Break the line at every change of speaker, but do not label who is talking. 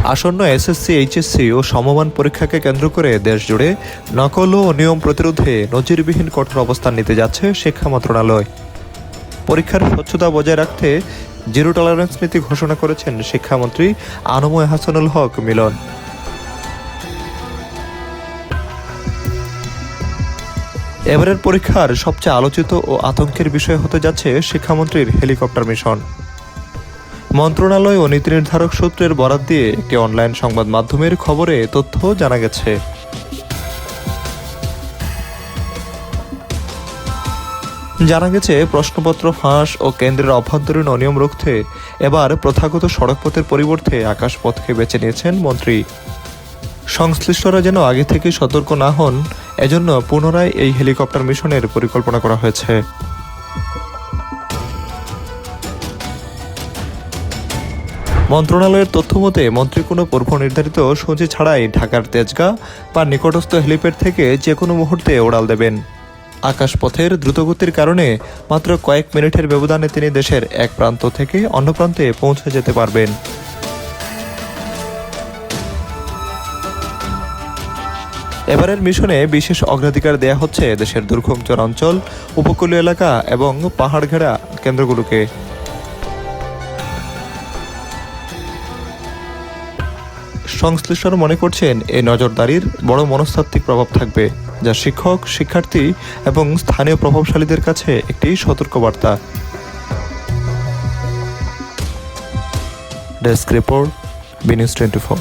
আসন্ন SSC, HSC ও সমমান পরীক্ষাকে কেন্দ্র করে দেশজুড়ে নকল ও অনিয়ম প্রতিরোধে নজিরবিহীন কঠোর অবস্থান নিতে যাচ্ছে শিক্ষা মন্ত্রণালয়। পরীক্ষার স্বচ্ছতা বজায় রাখতে জিরো টলারেন্স নীতি ঘোষণা করেছেন শিক্ষামন্ত্রী আনম এহসানুল হক মিলন। এবারের পরীক্ষার সবচেয়ে আলোচিত ও আতঙ্কের বিষয় হতে যাচ্ছে শিক্ষামন্ত্রীর হেলিকপ্টার মিশন। মন্ত্রণালয় ও নীতি নির্ধারক সূত্রের বরাত দিয়ে একটি অনলাইন সংবাদ মাধ্যমের খবরে তথ্য জানা গেছে। প্রশ্নপত্র ফাঁস ও কেন্দ্রের অভ্যন্তরীণ অনিয়ম রুখতে এবার প্রথাগত সড়কপথের পরিবর্তে আকাশপথকে বেছে নিয়েছেন মন্ত্রী। সংশ্লিষ্টরা যেন আগে থেকে সতর্ক না হন, এজন্য পুনরায় এই হেলিকপ্টার মিশনের পরিকল্পনা করা হয়েছে। মন্ত্রণালয়ের তথ্য মতে মন্ত্রী কোনো পূর্ব নির্ধারিত সূচি ছাড়াই ঢাকার তেজগাঁ বা নিকটস্থ হেলিপ্যাড থেকে যে কোনো মুহূর্তে উড়াল দেবেন। আকাশপথের দ্রুতগতির কারণে মাত্র কয়েক মিনিটের ব্যবধানে তিনি দেশের এক প্রান্ত থেকে অন্য প্রান্তে পৌঁছে যেতে পারবেন। এবারের মিশনে বিশেষ অগ্রাধিকার দেয়া হচ্ছে দেশের দুর্গম চরাঞ্চল, উপকূলীয় এলাকা এবং পাহাড় ঘেরা কেন্দ্রগুলোকে। সংশ্লিষ্টরা মনে করছেন এই নজরদারির বড় মনস্তাত্ত্বিক প্রভাব থাকবে, যা শিক্ষক, শিক্ষার্থী এবং স্থানীয় প্রভাবশালীদের কাছে একটি সতর্কবার্তা। Desk report, B News 24।